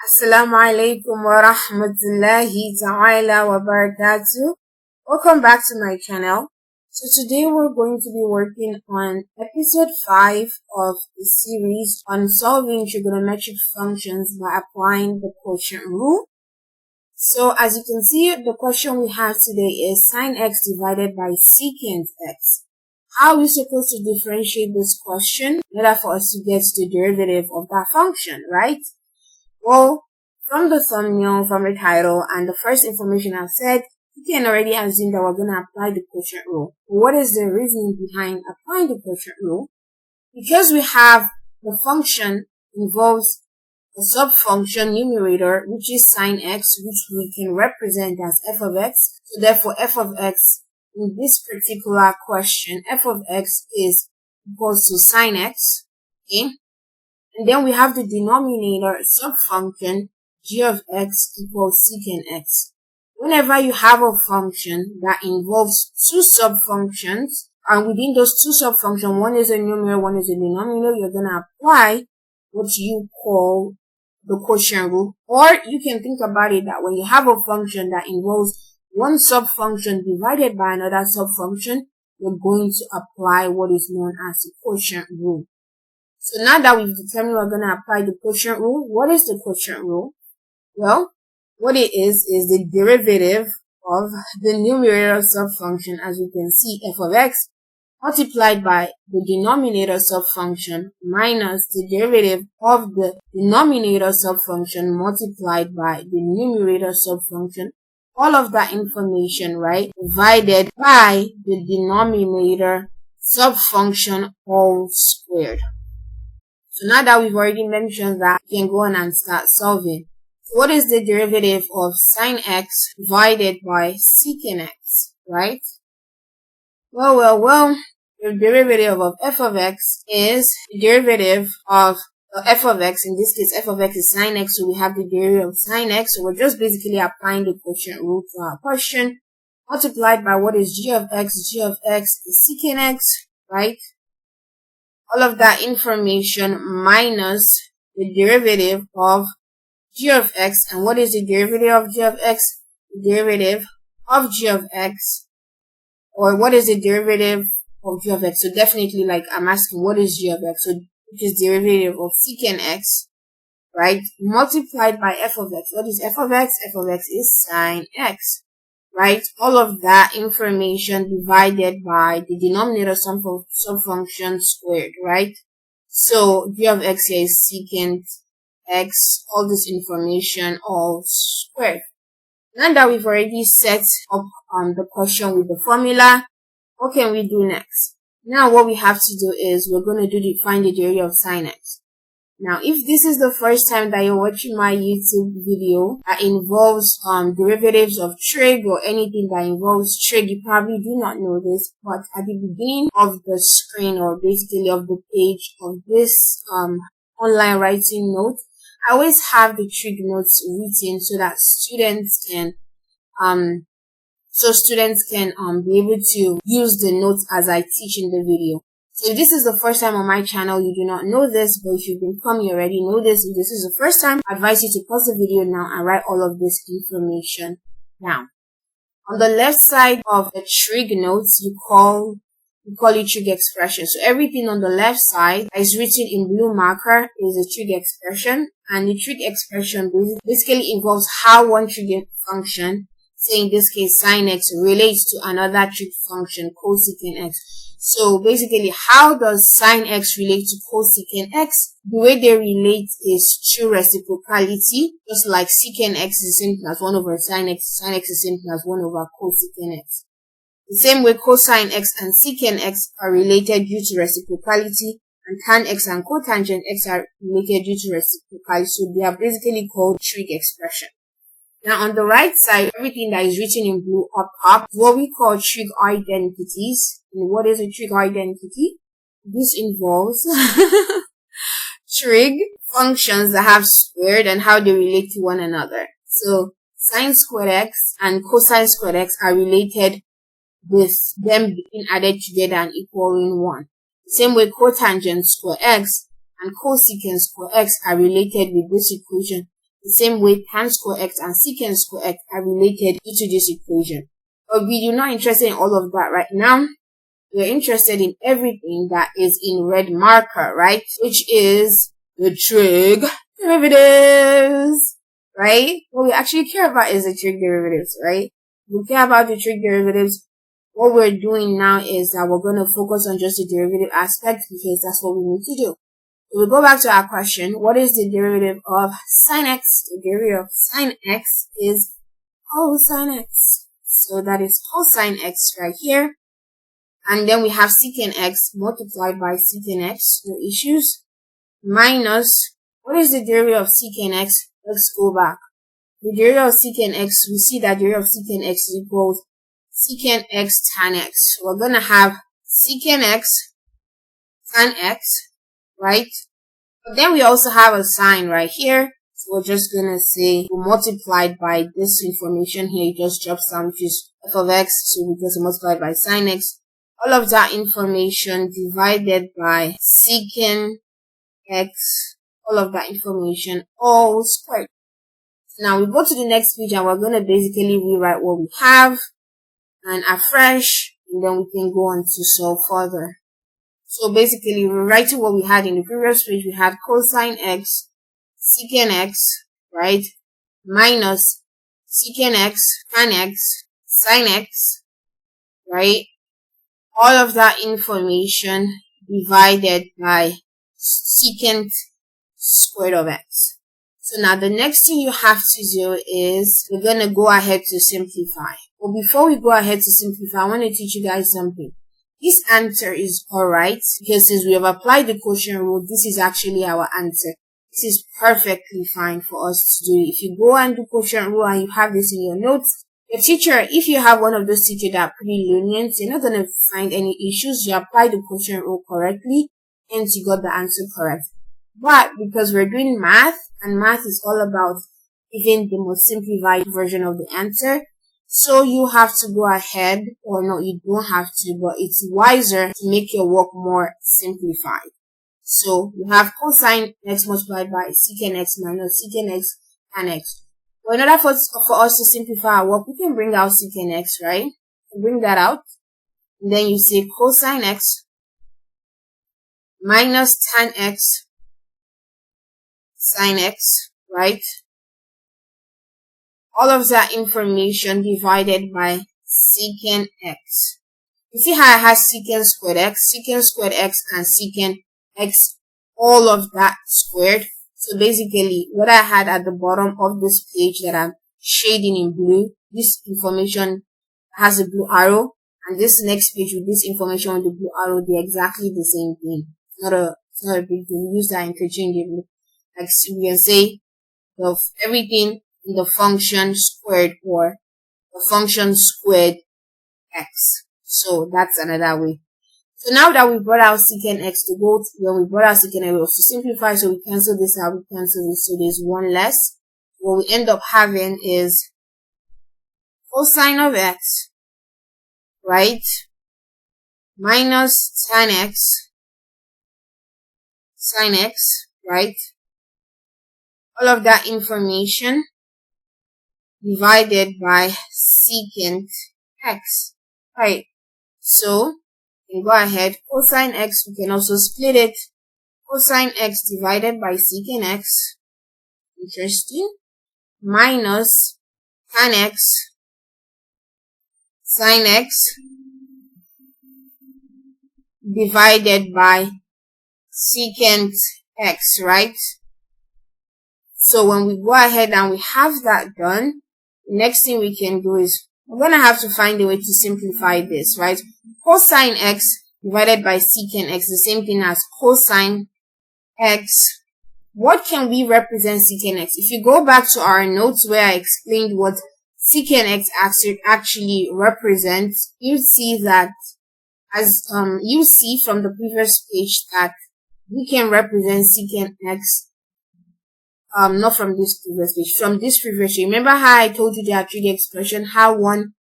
Assalamu alaikum wa rahmatullahi ta'ala wa barakatuh. Welcome back to my channel. So today we're going to be working on episode 5 of the series on solving trigonometric functions by applying the quotient rule. So as you can see, the question we have today is sin x divided by secant x. How are we supposed to differentiate this question in order for us to get the derivative of that function, right? Well, from the thumbnail, from the title, and the first information I've said, you can already assume that we're going to apply the quotient rule. What is the reasoning behind applying the quotient rule? Because we have the function involves a sub-function numerator, which is sin x, which we can represent as f of x. So therefore, f of x in this particular question, f of x is equals to sin x, okay? And then we have the denominator sub-function g of x equals secant x. Whenever you have a function that involves two sub-functions, and within those two sub-functions, one is a numerator, one is a denominator, you're going to apply what you call the quotient rule. Or you can think about it that when you have a function that involves one sub-function divided by another sub-function, you're going to apply what is known as the quotient rule. So now that we've determined we're going to apply the quotient rule, what is the quotient rule? Well, what it is the derivative of the numerator subfunction, as you can see, f of x, multiplied by the denominator subfunction minus the derivative of the denominator subfunction multiplied by the numerator subfunction. All of that information, right, divided by the denominator subfunction all squared. So now that we've already mentioned that, we can go on and start solving. So what is the derivative of sin x divided by secant x, right? Well, the derivative of f of x is the derivative of f of x. In this case, f of x is sin x, so we have the derivative of sin x. So we're just basically applying the quotient rule to our question, multiplied by what is g of x. G of x is secant x, right? All of that information minus the derivative of g of x. And what is the derivative of g of x? The derivative of g of x. Or what is the derivative of g of x? So definitely, like, I'm asking, what is g of x? So which is derivative of secant x, right? Multiplied by f of x. What is f of x? F of x is sin x. Right? All of that information divided by the denominator subfunction squared, right? So g of x here is secant x, all this information all squared. Now that we've already set up the question with the formula, what can we do next? Now what we have to do is we're going to find the derivative of sin x. Now, if this is the first time that you're watching my YouTube video that involves derivatives of trig or anything that involves trig, you probably do not know this, but at the beginning of the screen, or basically of the page of this online writing note, I always have the trig notes written so that students can be able to use the notes as I teach in the video. So if this is the first time on my channel, you do not know this, but if you've been coming, you already know this. If this is the first time, I advise you to pause the video now and write all of this information down. On the left side of the trig notes, you call it trig expression. So everything on the left side is written in blue marker is a trig expression, and the trig expression basically involves how one trig function, say in this case sin x, relates to another trig function cosecant x. So basically, how does sin x relate to cosecant x? The way they relate is through reciprocality, just like secant x is the same thing as 1 over sin x is the same thing as 1 over cosecant x. The same way cosine x and secant x are related due to reciprocality, and tan x and cotangent x are related due to reciprocality, so they are basically called trig expression. Now on the right side, everything that is written in blue up top is what we call trig identities. And what is a trig identity? This involves trig functions that have squared and how they relate to one another. So sine squared x and cosine squared x are related with them being added together and equaling 1. The same way cotangent square x and cosecant square x are related with this equation. The same way tan square x and secant square x are related due to this equation. But we are not interested in all of that right now. We're interested in everything that is in red marker, right? Which is the trig derivatives, right? What we actually care about is the trig derivatives, right? We care about the trig derivatives. What we're doing now is that we're going to focus on just the derivative aspect because that's what we need to do. So we go back to our question. What is the derivative of sin x? The derivative of sin x is cosine x. So that is cosine x right here. And then we have secant x multiplied by secant x, no issues, minus, what is the derivative of secant x? Let's go back. The derivative of secant x, we see that derivative of secant x equals secant x tan x. We're going to have secant x tan x, right? But then we also have a sign right here. So we're just going to say multiplied by this information here. It just drops down, which is f of x. So we just multiplied by sin x. All of that information divided by secant x. All of that information all squared. Now we go to the next page and we're going to basically rewrite what we have and afresh, and then we can go on to solve further. So basically we're writing what we had in the previous page. We had cosine x, secant x, right, minus secant x, tan x, sin x, right, all of that information divided by secant squared of x. So now the next thing you have to do is we're going to go ahead to simplify. But before we go ahead to simplify, I want to teach you guys something. This answer is alright because since we have applied the quotient rule, this is actually our answer. This is perfectly fine for us to do. If you go and do quotient rule and you have this in your notes, your teacher, if you have one of those teachers that are pretty lenient, you're not going to find any issues. You apply the quotient rule correctly and you got the answer correct. But because we're doing math, and math is all about giving the most simplified version of the answer, so you have to go ahead, or no, you don't have to, but it's wiser to make your work more simplified. So you have cosine x multiplied by secant x minus secant x tan x. But in order for us to simplify our work, we can bring out secant x, right? Bring that out. And then you say cosine x minus tan x sin x, right? All of that information divided by secant x. You see how I have secant squared x and secant x, all of that squared. So basically, what I had at the bottom of this page that I'm shading in blue, this information has a blue arrow, and this next page with this information with the blue arrow, they're exactly the same thing. It's not a big deal. We use that interchangeably. Like we can say of everything in the function squared or the function squared x. So that's another way. So now that we brought out secant x to go, when we brought out secant x, we also simplify, so we cancel this out, we cancel this, so there's one less. What we end up having is cosine of x, right, minus tan x, sin x, right, all of that information divided by secant x, right. So we can go ahead, cosine x, we can also split it, cosine x divided by secant x, interesting, minus tan x sin x divided by secant x, right? So when we go ahead and we have that done, the next thing we can do is we're going to have to find a way to simplify this, right? Cosine x divided by secant x, the same thing as cosine x. What can we represent secant x? If you go back to our notes where I explained what secant x actually represents, you see that as you see from the previous page that we can represent secant x not from this previous page, from this previous page. Remember how I told you the TRIG expression, how one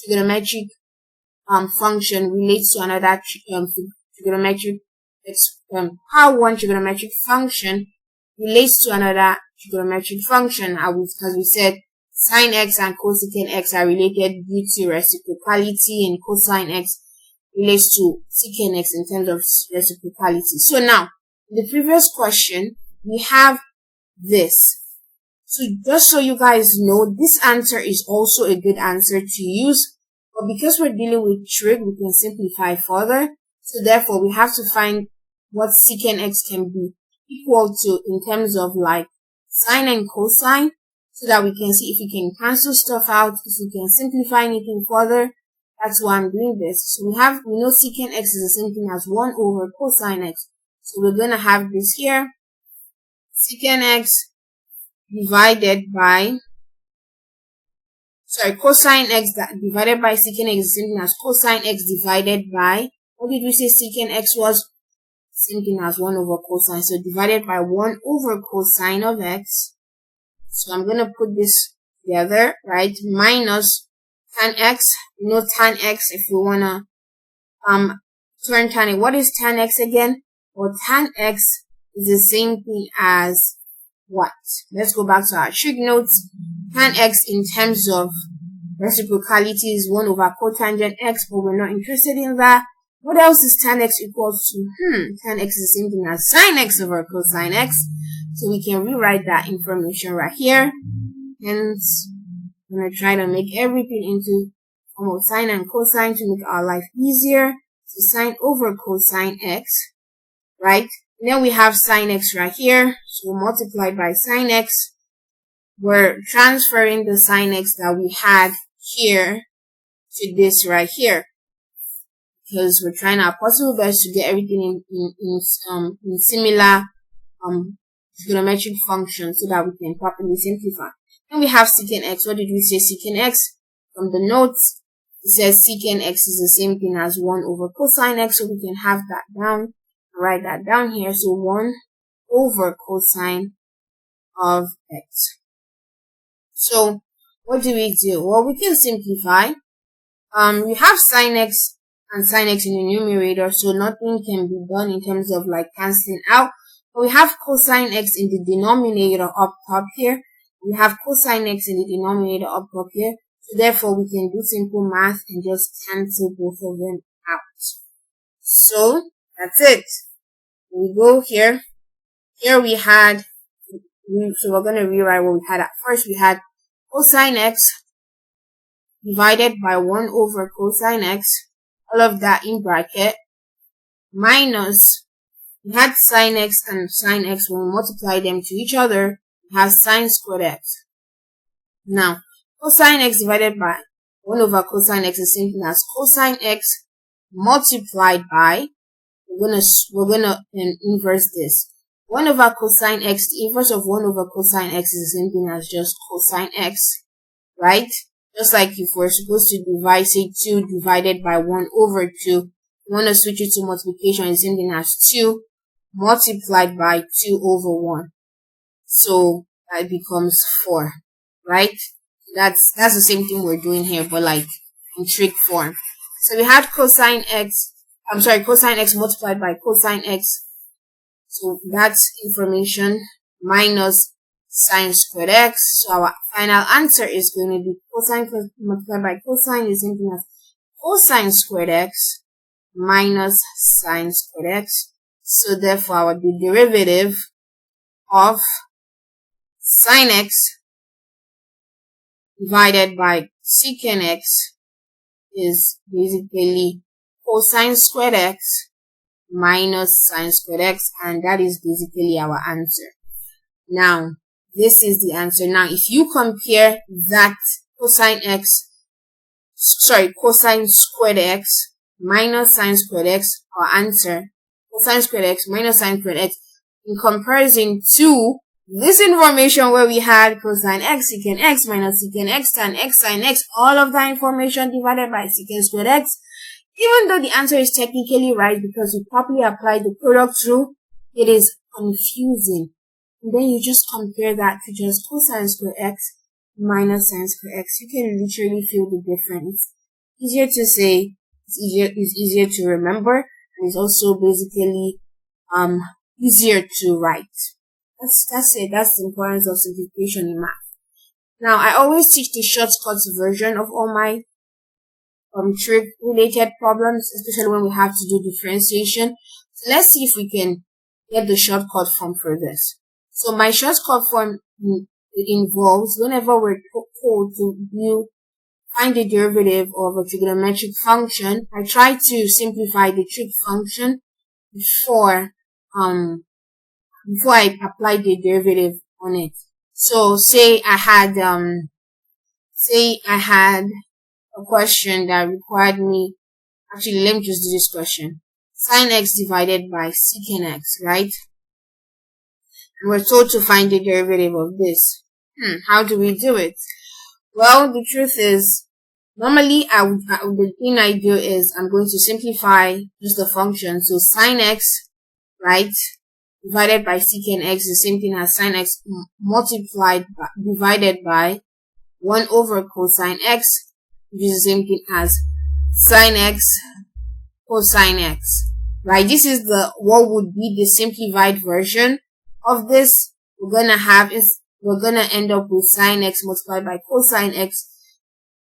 trigonometric function relates to another trigonometric how one trigonometric function relates to another trigonometric function. As we said, sine x and cosecant x are related due to reciprocality, and cosine x relates to secant x in terms of reciprocality. So now, in the previous question, we have this. So just so you guys know, this answer is also a good answer to use, but because we're dealing with trig, we can simplify further. So therefore, we have to find what secant x can be equal to in terms of like sine and cosine, so that we can see if we can cancel stuff out, if we can simplify anything further. That's why I'm doing this. So we know secant x is the same thing as 1 over cosine x. So we're going to have this here. Secant x divided by, cosine x divided by secant x is the same thing as cosine x divided by, what did we say secant x was? Same thing as 1 over cosine. So divided by 1 over cosine of x. So I'm going to put this together, right? Minus tan x. You know tan x, if we want to turn tan x. What is tan x again? Well, tan x is the same thing as what? Let's go back to our trig notes. Tan x in terms of reciprocality is 1 over cotangent x, but we're not interested in that. What else is tan x equals to? Tan x is the same thing as sine x over cosine x. So we can rewrite that information right here. Hence, I'm going to try to make everything into form of sine and cosine to make our life easier. So sine over cosine x, right? And then we have sine x right here. So multiplied by sine x. We're transferring the sine x that we had here to this right here, because we're trying our possible best to get everything in similar trigonometric functions so that we can properly simplify. Then we have secant x. What did we say secant x? From the notes, it says secant x is the same thing as 1 over cosine x, so we can have that down, write that down here. So 1 over cosine of x. So what do? Well, we can simplify. You have sine x and sine x in the numerator, so nothing can be done in terms of like cancelling out. But we have cosine x in the denominator up top here. We have cosine x in the denominator up top here. So therefore, we can do simple math and just cancel both of them out. So that's it. We go here. Here we had, so we're going to rewrite what we had at first. We had cosine x divided by 1 over cosine x, all of that in bracket, minus, we had sine x and sine x. When we multiply them to each other, we have sine squared x. Now, cosine x divided by 1 over cosine x is the same thing as cosine x multiplied by, we're gonna inverse this. 1 over cosine x, the inverse of 1 over cosine x is the same thing as just cosine x, right? Just like if we're supposed to divide, say 2 divided by 1 over 2, you want to switch it to multiplication, it's the same thing as 2 multiplied by 2 over 1. So that becomes 4, right? That's the same thing we're doing here, but like in trig form. So we had cosine x multiplied by cosine x. So that's information minus sine squared x. So our final answer is going to be cosine multiplied by cosine is something as cosine squared x minus sine squared x. So therefore, the derivative of sine x divided by secant x is basically cosine squared x minus sine squared x, and that is basically our answer. Now, this is the answer. Now, if you compare that cosine squared x minus sine squared x, our answer, cosine squared x minus sine squared x, in comparison to this information where we had cosine x, secant x minus secant x, tan x, sin x, all of that information divided by secant squared x, even though the answer is technically right because we properly applied the product rule, it is confusing. And then you just compare that to just cosine squared x minus sine squared x. You can literally feel the difference. Easier to say, it's easier to remember, and it's also basically easier to write. That's it. That's the importance of simplification in math. Now, I always teach the shortcuts version of all my trig related problems, especially when we have to do differentiation. So let's see if we can get the shortcut form for this. So my shortcut form involves whenever we're told to find the derivative of a trigonometric function, I try to simplify the trig function before I apply the derivative on it. So say I had a question that required me, actually let me just do this question. Sin x divided by secant x, right? And we're told to find the derivative of this. How do we do it? Well, the truth is, normally the thing I do is I'm going to simplify just the function. So sin x, right, divided by secant x is the same thing as sin x divided by 1 over cosine x, which is the same thing as sin x cosine x, right? This is what would be the simplified version of this. We're gonna end up with sin x multiplied by cosine x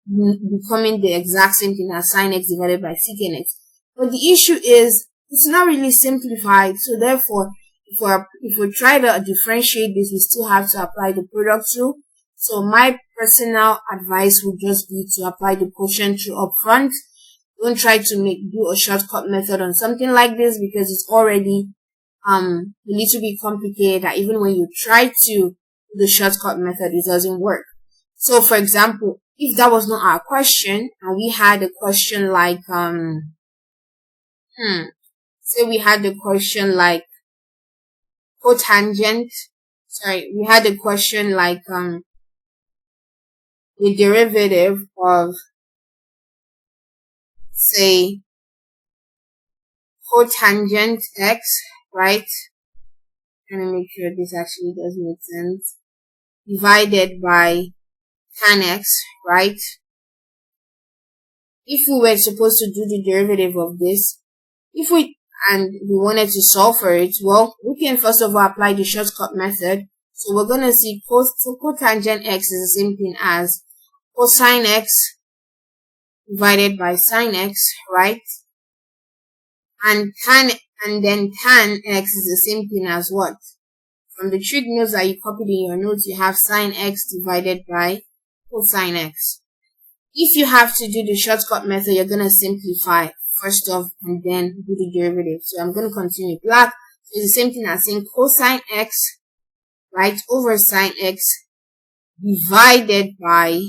becoming the exact same thing as sin x divided by secant x. But the issue is it's not really simplified, so therefore if we try to differentiate this, we still have to apply the product rule. So my personal advice would just be to apply the quotient rule up front. Don't try to do a shortcut method on something like this, because it's already a little bit complicated that even when you try to do the shortcut method, it doesn't work. So for example, if that was not our question and we had a question like say we had a question like we had a question like the derivative of, say, cotangent x, right? Let me make sure this actually does make sense. Divided by tan x, right? If we were supposed to do the derivative of this, and we wanted to solve for it, well, we can first of all apply the shortcut method. So we're gonna see cotangent x is the same thing as cosine x divided by sin x, right? And then tan x is the same thing as what? From the trig notes that you copied in your notes, you have sin x divided by cosine x. If you have to do the shortcut method, you're gonna simplify first off and then do the derivative. So I'm gonna continue with black. So it's the same thing as saying cosine x, right, over sin x divided by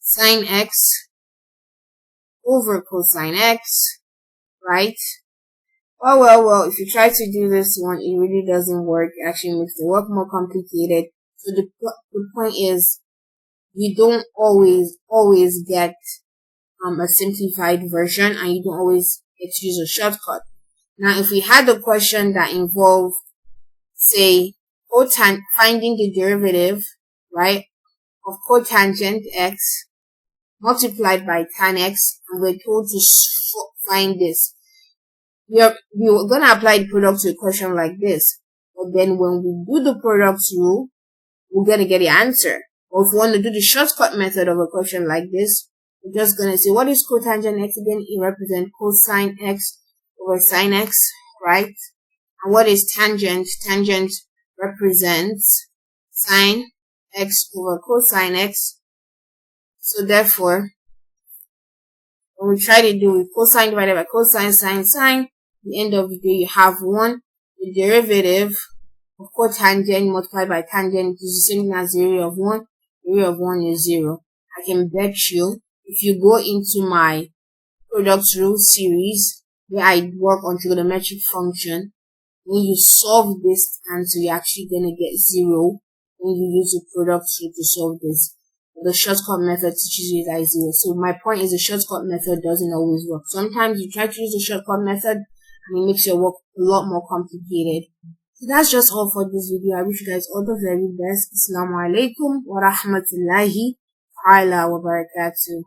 sin x over cosine x, right? Well, if you try to do this one, it really doesn't work. It actually makes the work more complicated. So the point is, you don't always get a simplified version, and you don't always get to use a shortcut. Now, if we had a question that involved, say, finding the derivative, right, of cotangent x multiplied by tan x, and we're told to find this, we're going to apply the product to a question like this. But then when we do the product rule, we're going to get the answer. Or if we want to do the shortcut method of a question like this, we're just going to say, what is cotangent x again? It represents cosine x over sin x, right? And what is tangent? Tangent represents sin x over cosine x. So therefore, when we try to do with cosine divided by cosine, sine, at the end of the day, you have 1. The derivative of cotangent multiplied by tangent is the same as the area of 1. The area of 1 is 0. I can bet you, if you go into my product rule series, where I work on trigonometric function, when you solve this answer, you're actually going to get 0 when you use the product rule to solve this. The shortcut method teaches you that 0. So my point is the shortcut method doesn't always work. Sometimes you try to use the shortcut method and it makes your work a lot more complicated. So that's just all for this video. I wish you guys all the very best. Assalamu alaikum wa rahmatullahi wa barakatuh.